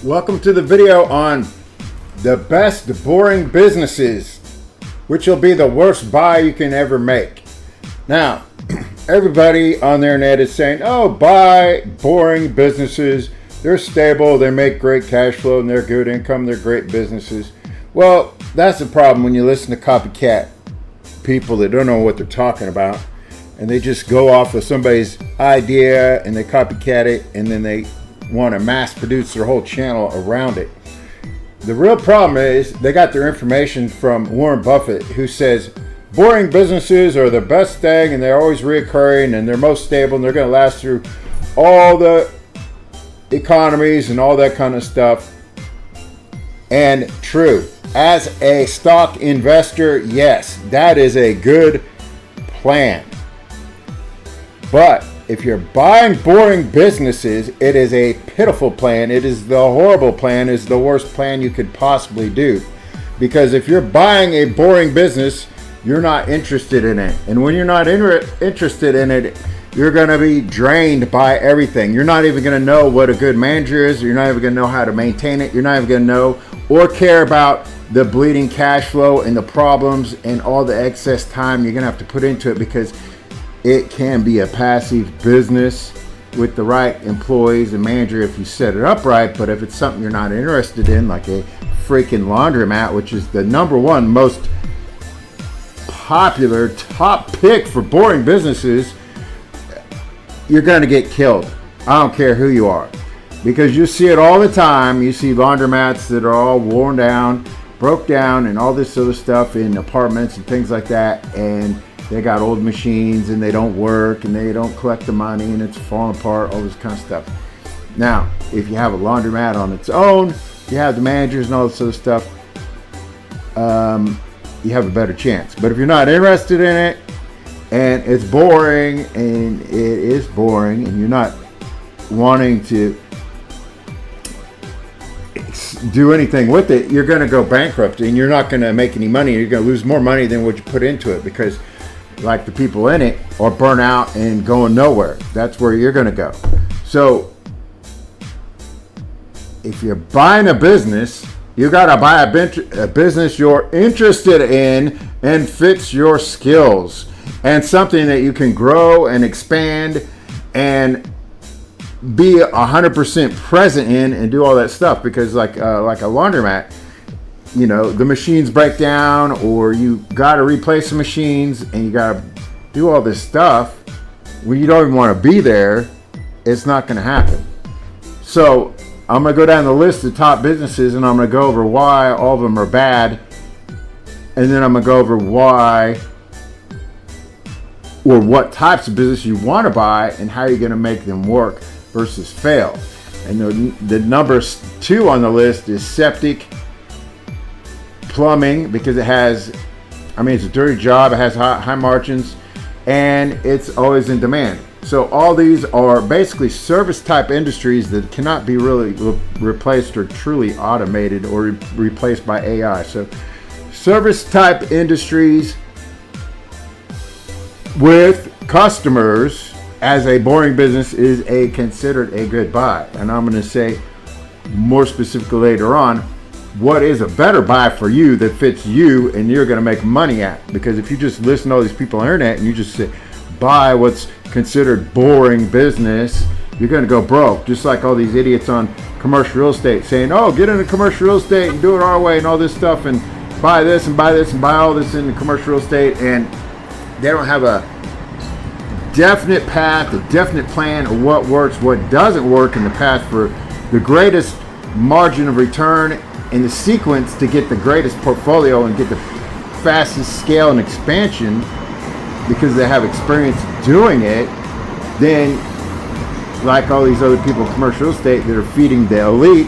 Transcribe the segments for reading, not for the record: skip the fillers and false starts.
Welcome to the video on the best boring businesses, which will be the worst buy you can ever make. Now, everybody on the internet is saying, oh, buy boring businesses. They're stable, they make great cash flow, and they're good income, they're great businesses. Well, that's the problem when you listen to copycat people that don't know what they're talking about, and they just go off of somebody's idea and they copycat it, and then they want to mass produce their whole channel around it. The real problem is they got their information from Warren Buffett, who says boring businesses are the best thing and they're always reoccurring and they're most stable and they're going to last through all the economies and all that kind of stuff. And true, as a stock investor, yes, that is a good plan. But if you're buying boring businesses, it is a pitiful plan. It is the horrible plan. It's the worst plan you could possibly do. Because if you're buying a boring business, you're not interested in it. And when you're not interested in it, you're going to be drained by everything. You're not even going to know what a good manager is. You're not even going to know how to maintain it. You're not even going to know or care about the bleeding cash flow and the problems and all the excess time you're going to have to put into it, because it can be a passive business with the right employees and manager if you set it up right. But if it's something you're not interested in, like a freaking laundromat, which is the number one most popular top pick for boring businesses, you're going to get killed. I don't care who you are, because you see it all the time. You see laundromats that are all worn down, broke down, and all this other stuff in apartments and things like that, and they got old machines and they don't work and they don't collect the money and it's falling apart, all this kind of stuff. Now, if you have a laundromat on its own, you have the managers and all this other stuff, you have a better chance. But if you're not interested in it and it's boring, and it is boring, and you're not wanting to do anything with it, you're going to go bankrupt and you're not going to make any money. You're going to lose more money than what you put into it, because like the people in it are burnt out and going nowhere. That's where you're going to go. So if you're buying a business, you got to buy a business you're interested in and fits your skills, and something that you can grow and expand and be 100% present in and do all that stuff. Because like a laundromat, you know, the machines break down, or you got to replace the machines and you got to do all this stuff when you don't even want to be there. It's not going to happen. So I'm going to go down the list of top businesses, and I'm going to go over why all of them are bad, and then I'm going to go over why, or what types of business you want to buy and how you're going to make them work versus fail. And the number 2 on the list is septic plumbing, because it has, it's a dirty job, it has high margins, and it's always in demand. So all these are basically service type industries that cannot be really replaced or truly automated or replaced by AI. So service type industries with customers as a boring business is considered a good buy. And I'm going to say more specifically later on what is a better buy for you that fits you and you're going to make money at. Because if you just listen to all these people on the internet and you just say buy what's considered boring business, you're going to go broke. Just like all these idiots on commercial real estate saying, oh, get into commercial real estate and do it our way and all this stuff, and buy this and buy this and buy all this in the commercial real estate, and they don't have a definite path, a definite plan of what works, what doesn't work, in the path for the greatest margin of return in the sequence to get the greatest portfolio and get the fastest scale and expansion, because they have experience doing it. Then, like all these other people in commercial real estate that are feeding the elite,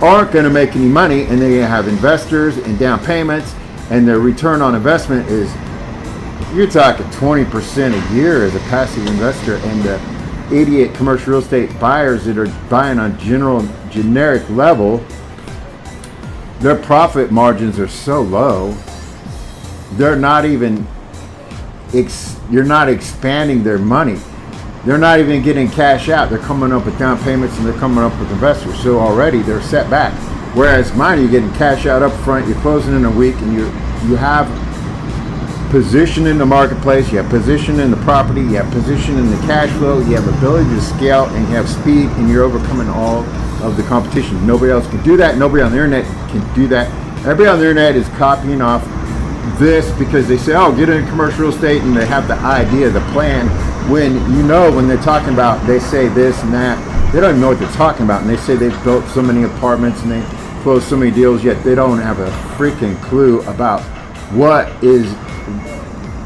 aren't going to make any money, and they're going to have investors and down payments, and their return on investment is, you're talking 20% a year as a passive investor. And the idiot commercial real estate buyers that are buying on generic level, their profit margins are so low, they're not even, you're not expanding their money. they're not even getting cash out. They're coming up with down payments and they're coming up with investors. So already they're set back. Whereas mine, you're getting cash out up front, you're closing in a week, and you have position in the marketplace, you have position in the property, you have position in the cash flow, you have ability to scale, and you have speed, and you're overcoming all of the competition. Nobody else can do that. Nobody on the internet can do that. Everybody on the internet is copying off this because they say, oh, get into commercial real estate, and they have the idea, the plan, when when they're talking about, they say this and that, they don't even know what they're talking about, and they say they've built so many apartments and they closed so many deals, yet they don't have a freaking clue about what is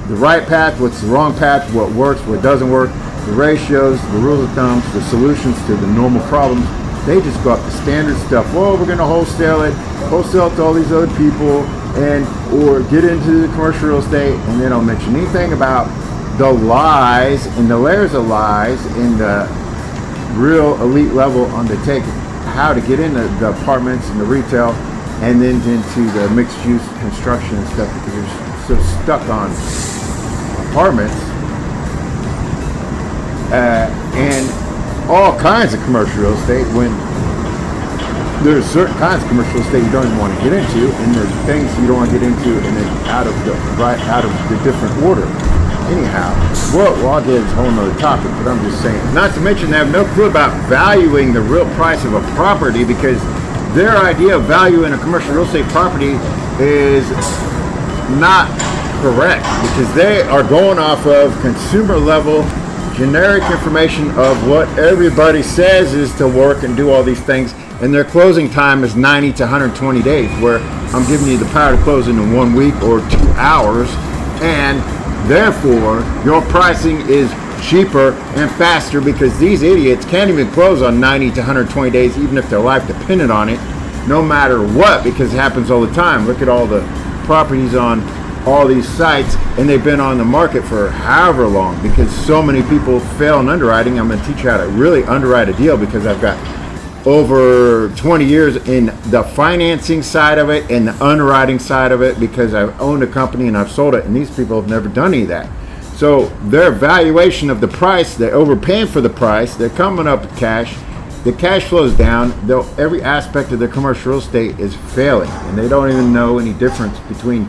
the right path, what's the wrong path, what works, what doesn't work, the ratios, the rules of thumbs, the solutions to the normal problems. They just go up the standard stuff. Well, we're going to wholesale it to all these other people, or get into the commercial real estate, and they don't mention anything about the lies and the layers of lies in the real elite level undertaking. How to get into the apartments and the retail, and then into the mixed use construction and stuff, because you're so stuck on apartments and all kinds of commercial real estate, when there's certain kinds of commercial real estate you don't even want to get into, and there's things you don't want to get into, and then out of the different order. Anyhow, well, I'll get into a whole nother topic, but I'm just saying, not to mention they have no clue about valuing the real price of a property, because their idea of value in a commercial real estate property is not correct, because they are going off of consumer level generic information of what everybody says is to work and do all these things, and their closing time is 90 to 120 days, where I'm giving you the power to close in 1 week or 2 hours, and therefore your pricing is cheaper and faster, because these idiots can't even close on 90 to 120 days, even if their life depended on it, no matter what, because it happens all the time. Look at all the properties on all these sites, and they've been on the market for however long, because so many people fail in underwriting. I'm going to teach you how to really underwrite a deal, because I've got over 20 years in the financing side of it and the underwriting side of it, because I've owned a company and I've sold it, and these people have never done any of that. So their valuation of the price, they're overpaying for the price, they're coming up with cash, the cash flow is down, though every aspect of their commercial real estate is failing, and they don't even know any difference between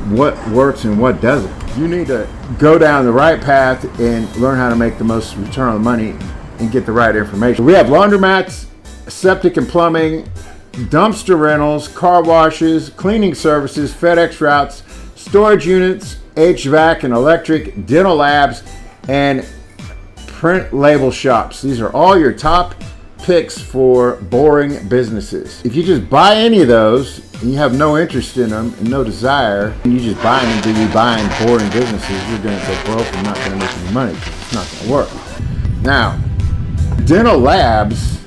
what works and what doesn't. You need to go down the right path and learn how to make the most return on the money and get the right information. We have laundromats, septic and plumbing, dumpster rentals, car washes, cleaning services, FedEx routes, storage units, HVAC and electric, dental labs, and print label shops. These are all your top picks for boring businesses. If you just buy any of those and you have no interest in them and no desire, and you just buy them and be buying boring businesses, you're going to go broke and not going to make any money, because it's not going to work. Now, dental labs,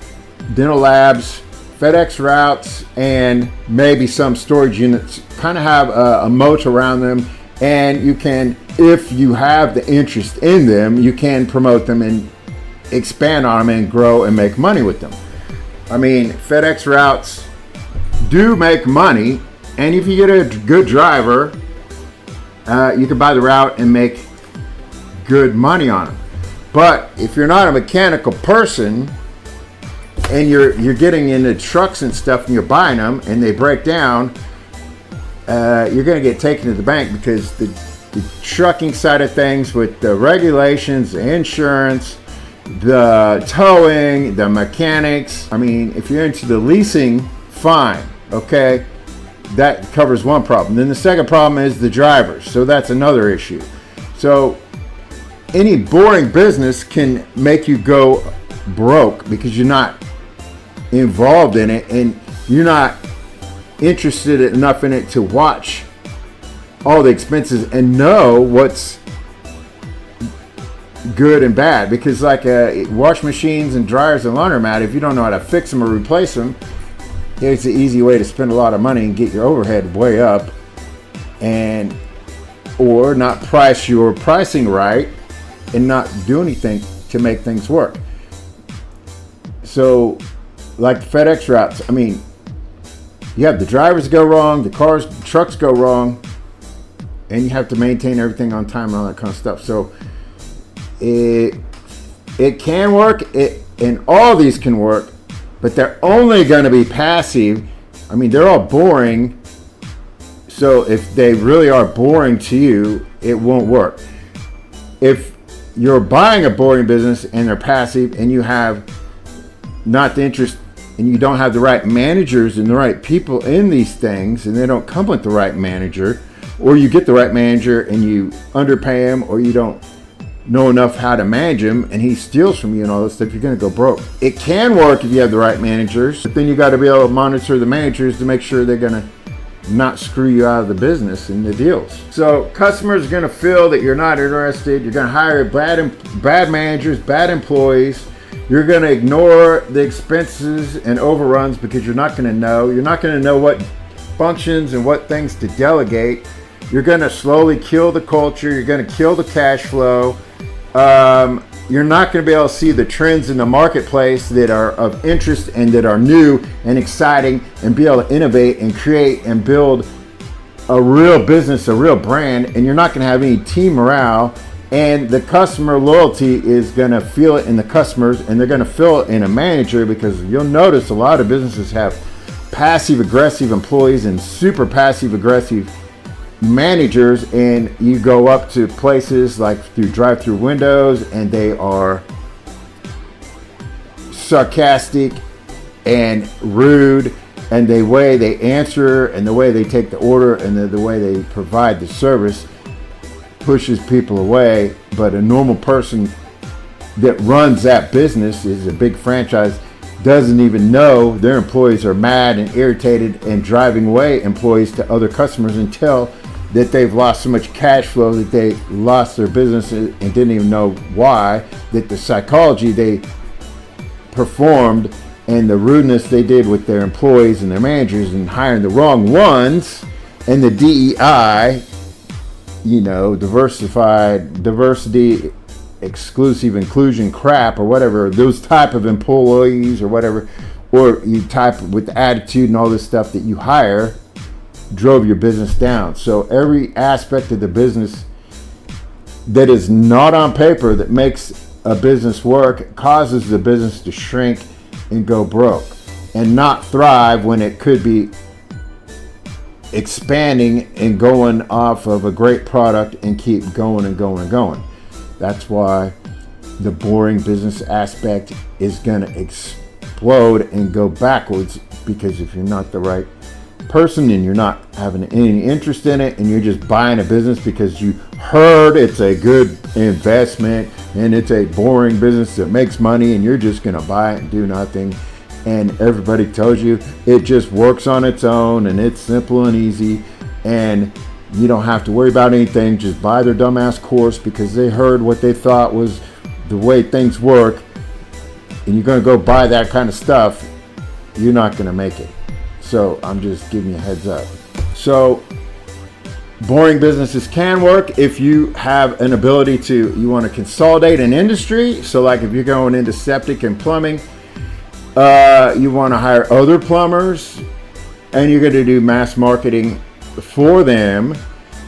FedEx routes, and maybe some storage units kind of have a moat around them, and you can, if you have the interest in them, you can promote them and expand on them and grow and make money with them. I mean, FedEx routes do make money, and if you get a good driver, you can buy the route and make good money on them. But if you're not a mechanical person and you're getting into trucks and stuff and you're buying them and they break down, you're going to get taken to the bank, because the trucking side of things, with the regulations, the insurance, the towing, the mechanics. I mean, if you're into the leasing, fine, okay, that covers one problem. Then the second problem is the drivers, so that's another issue. So any boring business can make you go broke, because you're not involved in it and you're not interested enough in it to watch all the expenses and know what's good and bad. Because like wash machines and dryers and laundromat, if you don't know how to fix them or replace them, it's an easy way to spend a lot of money and get your overhead way up, and or not price your pricing right and not do anything to make things work. So like the FedEx routes, I mean, you have the drivers go wrong, the trucks go wrong, and you have to maintain everything on time and all that kind of stuff. So It can work, and all these can work, but they're only going to be passive. I mean, they're all boring. So if they really are boring to you, it won't work. If you're buying a boring business and they're passive and you have not the interest and you don't have the right managers and the right people in these things, and they don't come with the right manager, or you get the right manager and you underpay him, or you don't know enough how to manage him and he steals from you and all this stuff, you're going to go broke. It can work if you have the right managers, but then you got to be able to monitor the managers to make sure they're going to not screw you out of the business and the deals. So customers are going to feel that you're not interested. You're going to hire bad managers, bad employees. You're going to ignore the expenses and overruns because you're not going to know. You're not going to know what functions and what things to delegate. You're going to slowly kill the culture. You're going to kill the cash flow. You're not going to be able to see the trends in the marketplace that are of interest and that are new and exciting, and be able to innovate and create and build a real business, a real brand. And you're not going to have any team morale, and the customer loyalty is going to feel it in the customers, and they're going to feel it in a manager, because you'll notice a lot of businesses have passive aggressive employees and super passive aggressive managers, and you go up to places like through drive-through windows and they are sarcastic and rude, and the way they answer and the way they take the order and the way they provide the service pushes people away. But a normal person that runs that business, is a big franchise, doesn't even know their employees are mad and irritated and driving away employees to other customers until that they've lost so much cash flow that they lost their business and didn't even know why. That the psychology they performed and the rudeness they did with their employees and their managers and hiring the wrong ones, and the DEI, diversity, exclusive inclusion crap, or whatever, those type of employees or whatever, or you type with the attitude and all this stuff that you hire, drove your business down. So every aspect of the business that is not on paper that makes a business work causes the business to shrink and go broke and not thrive when it could be expanding and going off of a great product and keep going and going and going. That's why the boring business aspect is going to explode and go backwards, because if you're not the right person and you're not having any interest in it, and you're just buying a business because you heard it's a good investment and it's a boring business that makes money, and you're just going to buy it and do nothing, and everybody tells you it just works on its own and it's simple and easy and you don't have to worry about anything, just buy their dumbass course because they heard what they thought was the way things work, and you're going to go buy that kind of stuff, you're not going to make it. So I'm just giving you a heads up. So boring businesses can work if you have an ability you want to consolidate an industry. So like if you're going into septic and plumbing, you want to hire other plumbers, and you're going to do mass marketing for them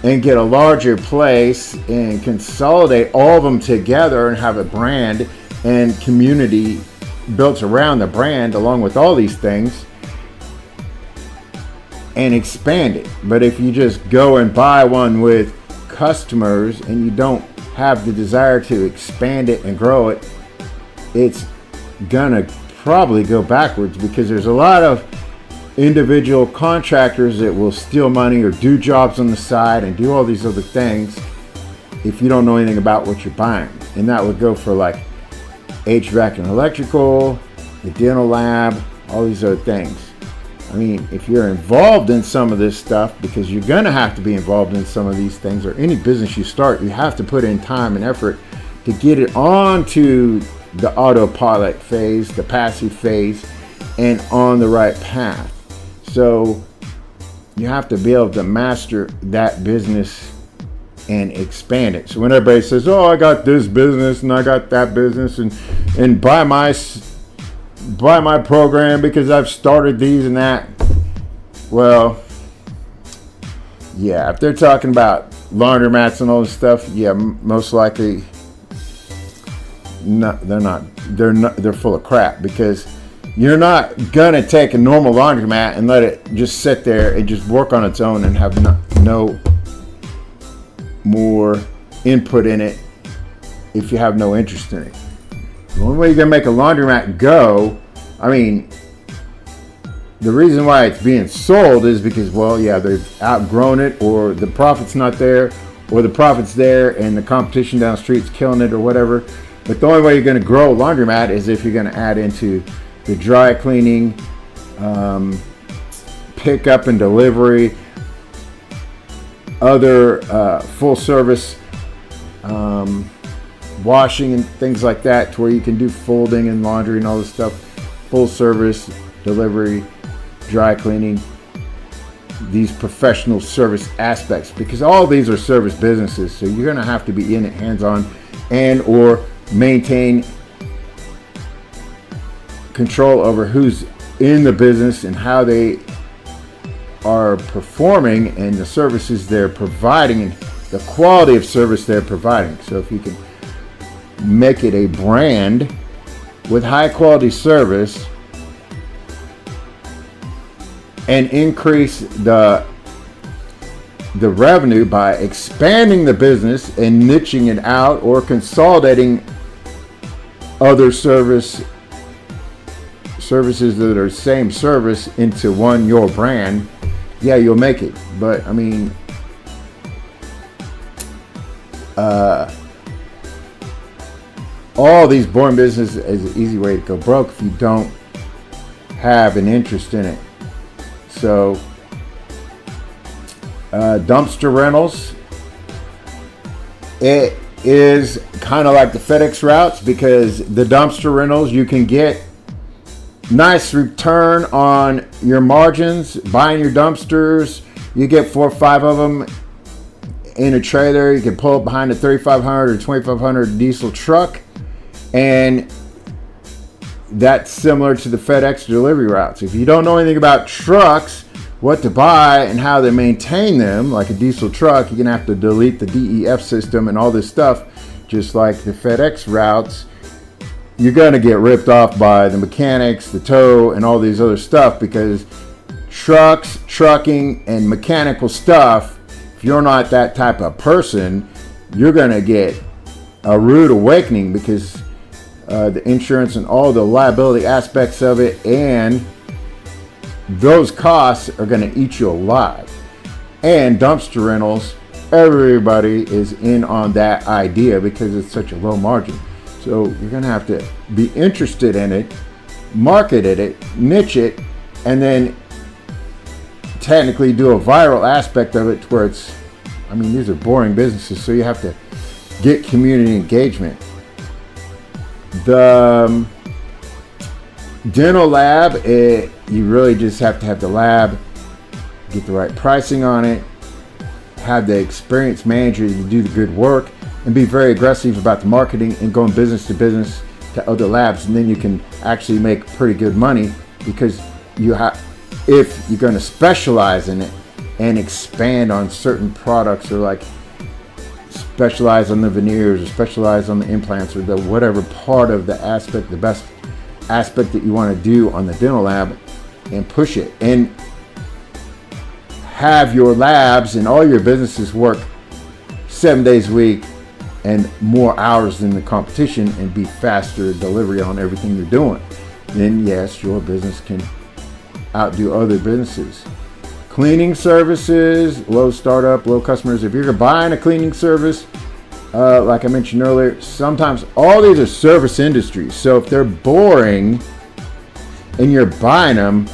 and get a larger place and consolidate all of them together and have a brand and community built around the brand along with all these things, and expand it. But if you just go and buy one with customers and you don't have the desire to expand it and grow it, it's gonna probably go backwards, because there's a lot of individual contractors that will steal money or do jobs on the side and do all these other things if you don't know anything about what you're buying. And that would go for like HVAC and electrical, the dental lab, all these other things. I mean, if you're involved in some of this stuff, because you're going to have to be involved in some of these things, or any business you start, you have to put in time and effort to get it onto the autopilot phase, the passive phase, and on the right path. So you have to be able to master that business and expand it. So when everybody says, oh, I got this business and I got that business, and buy my program because I've started these and that. Well, yeah, if they're talking about laundromats and all this stuff, yeah, most likely No, they're not. They're full of crap, because you're not gonna take a normal laundromat and let it just sit there and just work on its own and have no more input in it if you have no interest in it. The only way you're gonna make a laundromat go, I mean, the reason why it's being sold is because, well, yeah, they've outgrown it, or the profit's not there, or the profit's there and the competition down the street's killing it, or whatever. But the only way you're going to grow a laundromat is if you're going to add into the dry cleaning, pickup and delivery, other full service washing and things like that, to where you can do folding and laundry and all this stuff. Full service delivery, dry cleaning, these professional service aspects, because all these are service businesses. So you're going to have to be in it hands-on, and or maintain control over who's in the business and how they are performing and the services they're providing and the quality of service they're providing. So if you can make it a brand with high quality service and increase the revenue by expanding the business and niching it out, or consolidating other services that are same service into one, your brand, yeah, you'll make it. But I mean, all these boring businesses is an easy way to go broke if you don't have an interest in it. So dumpster rentals, it is kind of like the FedEx routes, because the dumpster rentals, you can get nice return on your margins buying your dumpsters. You get 4 or 5 of them in a trailer. You can pull up behind a 3,500 or 2,500 diesel truck, and that's similar to the FedEx delivery routes. If you don't know anything about trucks, what to buy and how to maintain them, like a diesel truck, you're gonna have to delete the DEF system and all this stuff. Just like the FedEx routes, you're gonna get ripped off by the mechanics, the tow, and all these other stuff, because trucking and mechanical stuff, if you're not that type of person, you're gonna get a rude awakening, because the insurance and all the liability aspects of it, and those costs are going to eat you alive. And dumpster rentals, everybody is in on that idea because it's such a low margin. So you're going to have to be interested in it, market it, niche it, and then technically do a viral aspect of it to where it's, I mean, these are boring businesses, so you have to get community engagement. The dental lab, you really just have to have the lab, get the right pricing on it, have the experienced manager to do the good work, and be very aggressive about the marketing and going business to business to other labs. And then you can actually make pretty good money, because you have, if you're going to specialize in it and expand on certain products, or like specialize on the veneers, or specialize on the implants, or the whatever part of the aspect, the best aspect that you want to do on the dental lab, and push it, and have your labs and all your businesses work 7 days a week and more hours than the competition, and be faster delivery on everything you're doing. Then yes, your business can outdo other businesses. Cleaning services, low startup, low customers. If you're buying a cleaning service, like I mentioned earlier, sometimes all these are service industries. So if they're boring and you're buying them,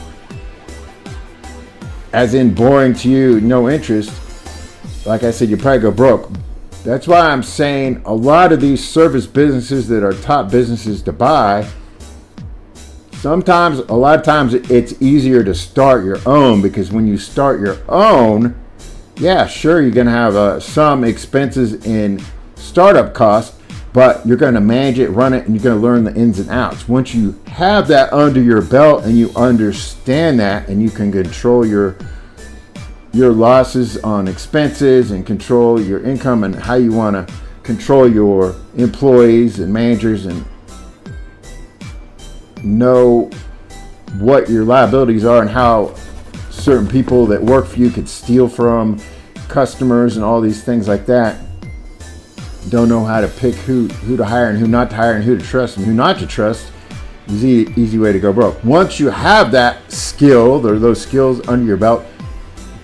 as in boring to you, no interest, like I said, you probably go broke. That's why I'm saying a lot of these service businesses that are top businesses to buy, sometimes, a lot of times, it's easier to start your own, because when you start your own, yeah, sure, you're going to have some expenses in startup costs, but you're going to manage it, run it, and you're going to learn the ins and outs. Once you have that under your belt and you understand that, and you can control your losses on expenses and control your income and how you want to control your employees and managers and know what your liabilities are and how certain people that work for you could steal from customers and all these things like that. Don't know how to pick who to hire and who not to hire and who to trust and who not to trust. Easy way to go broke. Once you have that skill or those skills under your belt,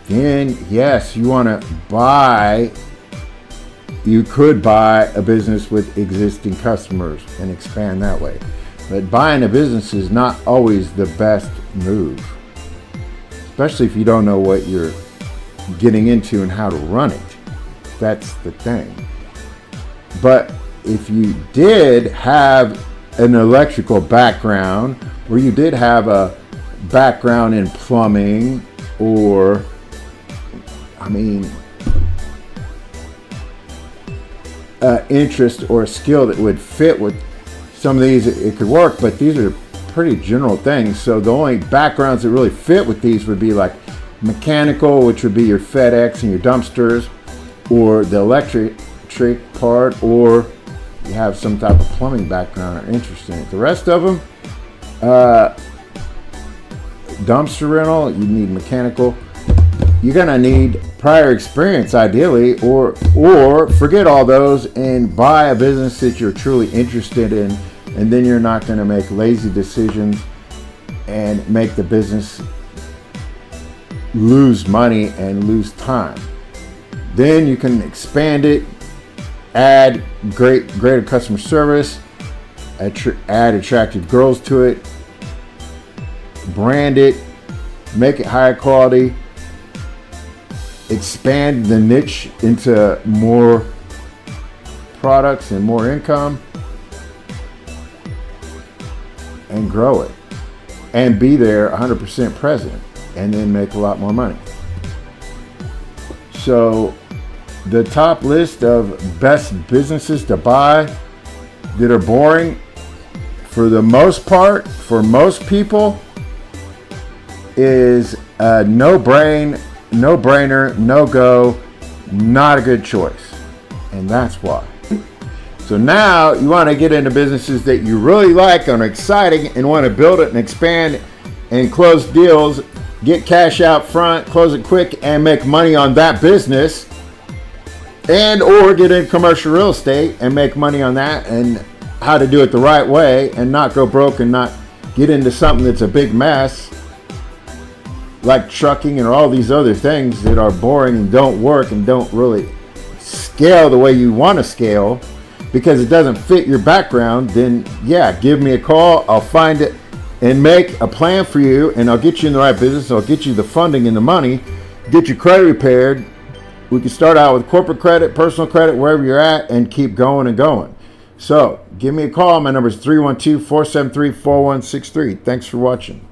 then yes, you want to buy. You could buy a business with existing customers and expand that way. But buying a business is not always the best move, especially if you don't know what you're getting into and how to run it. That's the thing. But if you did have an electrical background, or you did have a background in plumbing, or interest or a skill that would fit with some of these, it could work. But these are pretty general things. So the only backgrounds that really fit with these would be like mechanical, which would be your FedEx and your dumpsters, or the electric part, or you have some type of plumbing background or interest in it. The rest of them, dumpster rental, you need mechanical. You're gonna need prior experience ideally, or forget all those and buy a business that you're truly interested in, and then you're not gonna make lazy decisions and make the business lose money and lose time. Then you can expand it, add greater customer service, add attractive girls to it, brand it, make it higher quality, expand the niche into more products and more income, and grow it, and be there 100% present, and then make a lot more money. So the top list of best businesses to buy that are boring, for the most part, for most people, is a no-brainer, no-go, not a good choice. And that's why. So now you want to get into businesses that you really like and are exciting and want to build it and expand and close deals, get cash out front, close it quick, and make money on that business. And or get in commercial real estate and make money on that, and how to do it the right way and not go broke and not get into something that's a big mess like trucking and all these other things that are boring and don't work and don't really scale the way you want to scale because it doesn't fit your background. Then yeah, give me a call. I'll find it and make a plan for you, and I'll get you in the right business. I'll get you the funding and the money, get your credit repaired. We can start out with corporate credit, personal credit, wherever you're at, and keep going and going. So give me a call. My number is 312-473-4163. Thanks for watching.